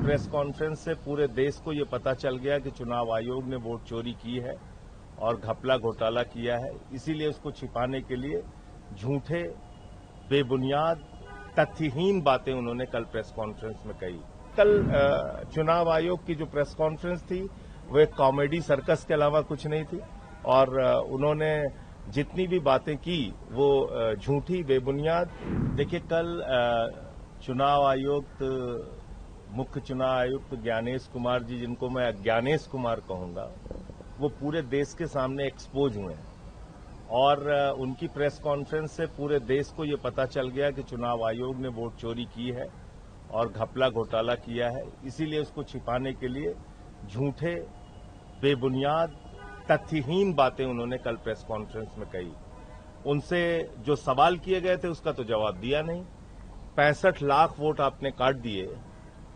Press conference से पूरे देश को ये पता चल गया कि चुनाव आयोग ने वोट चोरी की है और घपला घोटाला किया है। इसीलिए उसको छिपाने के लिए झूठे, बेबुनियाद, तथ्यहीन बातें उन्होंने कल प्रेस कॉन्फ्रेंस में कही। कल चुनाव आयोग की जो प्रेस कॉन्फ्रेंस थी वो एक कॉमेडी सर्कस के अलावा कुछ नहीं थी और उन्होंने जितनी भी बातें की वो झूठी, बेबुनियाद। देखिए, कल चुनाव आयुक्त, मुख्य चुनाव आयुक्त ज्ञानेश कुमार जी, जिनको मैं ज्ञानेश कुमार कहूंगा, वो पूरे देश के सामने एक्सपोज हुए हैं और उनकी प्रेस कॉन्फ्रेंस से पूरे देश को ये पता चल गया कि चुनाव आयोग ने वोट चोरी की है और घपला घोटाला किया है। इसीलिए उसको छिपाने के लिए झूठे, बेबुनियाद, तथ्यहीन बातें उन्होंने कल प्रेस कॉन्फ्रेंस में कही। उनसे जो सवाल किए गए थे उसका तो जवाब दिया नहीं। 65 लाख वोट आपने काट दिए।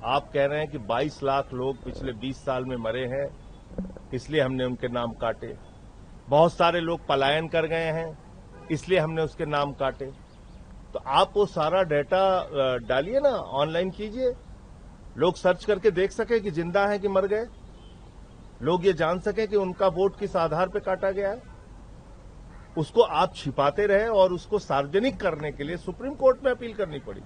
आप कह रहे हैं कि 22 लाख लोग पिछले 20 साल में मरे हैं, इसलिए हमने उनके नाम काटे। बहुत सारे लोग पलायन कर गए हैं, इसलिए हमने उसके नाम काटे। तो आप वो सारा डेटा डालिए ना, ऑनलाइन कीजिए, लोग सर्च करके देख सके कि जिंदा है कि मर गए, लोग ये जान सके कि उनका वोट किस आधार पर काटा गया है। उसको आप छिपाते रहे और उसको सार्वजनिक करने के लिए सुप्रीम कोर्ट में अपील करनी पड़ी।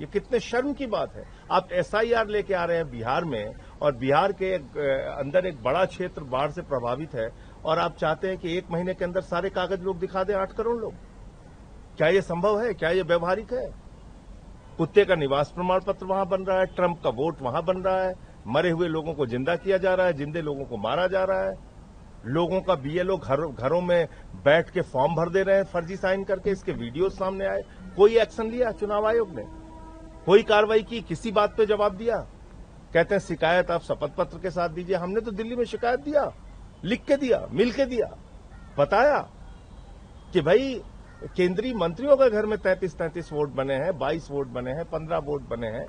ये कितने शर्म की बात है। आप एसआईआर लेके आ रहे हैं बिहार में, और बिहार के अंदर एक बड़ा क्षेत्र बाढ़ से प्रभावित है, और आप चाहते हैं कि 1 महीने के अंदर सारे कागज लोग दिखा दें, 8 करोड़ लोग। क्या ये संभव है? क्या ये व्यवहारिक है? कुत्ते का निवास प्रमाण पत्र वहां बन रहा है, ट्रंप का वोट वहां बन रहा है, मरे हुए लोगों को जिंदा किया जा रहा है, जिंदे लोगों को मारा जा रहा है, लोगों का बीएलओ घरों में बैठ के फॉर्म भर दे रहे हैं फर्जी साइन करके। इसके वीडियो सामने आए। कोई एक्शन लिया चुनाव आयोग ने? कोई कार्रवाई की? किसी बात पे जवाब दिया? कहते हैं शिकायत आप शपथ पत्र के साथ दीजिए। हमने तो दिल्ली में शिकायत दिया, लिख के दिया, मिल के दिया, बताया कि भाई केंद्रीय मंत्रियों के घर में 33 वोट बने हैं, 22 वोट बने हैं, 15 वोट बने हैं,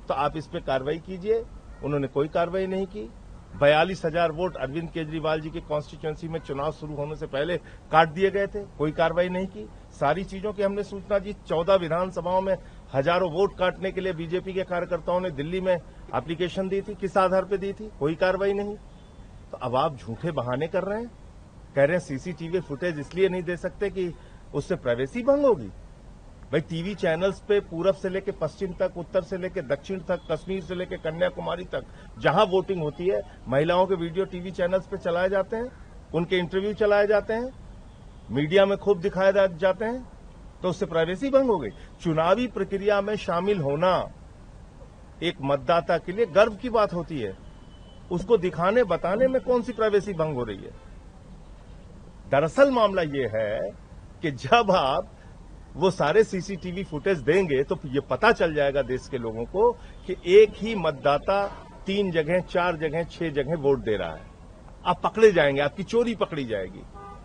तो आप इस पे कार्रवाई कीजिए। उन्होंने कोई कार्रवाई नहीं की। 42,000 वोट अरविंद केजरीवाल जी की कॉन्स्टिट्यूएंसी में चुनाव शुरू होने से पहले काट दिए गए थे, कोई कार्रवाई नहीं की। सारी चीजों की हमने सूचना दी। 14 विधानसभाओं में हजारों वोट काटने के लिए बीजेपी के कार्यकर्ताओं ने दिल्ली में एप्लीकेशन दी थी। किस आधार पर दी थी? कोई कार्रवाई नहीं। तो अब आप झूठे बहाने कर रहे हैं, कह रहे हैं सीसीटीवी फुटेज इसलिए नहीं दे सकते कि उससे प्राइवेसी भंग होगी। भाई, टीवी चैनल्स पे पूरब से लेकर पश्चिम तक, उत्तर से लेकर दक्षिण तक, कश्मीर से लेकर कन्याकुमारी तक जहां वोटिंग होती है, महिलाओं के वीडियो टीवी चैनल्स पे चलाए जाते हैं, उनके इंटरव्यू चलाए जाते हैं, मीडिया में खूब दिखाए जाते हैं, तो उससे प्राइवेसी भंग हो गई। चुनावी प्रक्रिया में शामिल होना एक मतदाता के लिए गर्व की बात होती है। उसको दिखाने बताने में कौन सी प्राइवेसी भंग हो रही है? दरअसल मामला ये है कि जब आप वो सारे सीसीटीवी फुटेज देंगे तो ये पता चल जाएगा देश के लोगों को कि एक ही मतदाता 3 जगह, 4 जगह, 6 जगह वोट दे रहा है। आप पकड़े जाएंगे, आपकी चोरी पकड़ी जाएगी,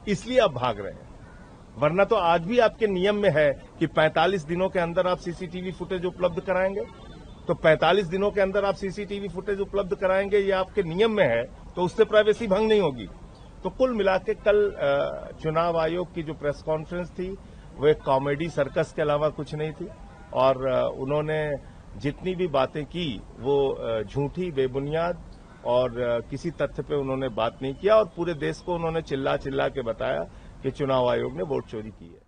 इसलिए आप भाग रहे हैं। वरना तो आज भी आपके नियम में है कि 45 दिनों के अंदर आप सीसीटीवी फुटेज उपलब्ध कराएंगे। तो 45 दिनों के अंदर आप सीसीटीवी फुटेज उपलब्ध कराएंगे, ये आपके नियम में है, तो उससे प्राइवेसी भंग नहीं होगी। तो कुल मिला के कल चुनाव आयोग की जो प्रेस कॉन्फ्रेंस थी वो एक कॉमेडी सर्कस के अलावा कुछ नहीं थी और उन्होंने जितनी भी बातें की वो झूठी, बेबुनियाद और किसी तथ्य पे उन्होंने बात नहीं किया, और पूरे देश को उन्होंने चिल्ला चिल्ला के बताया कि चुनाव आयोग ने वोट चोरी की है।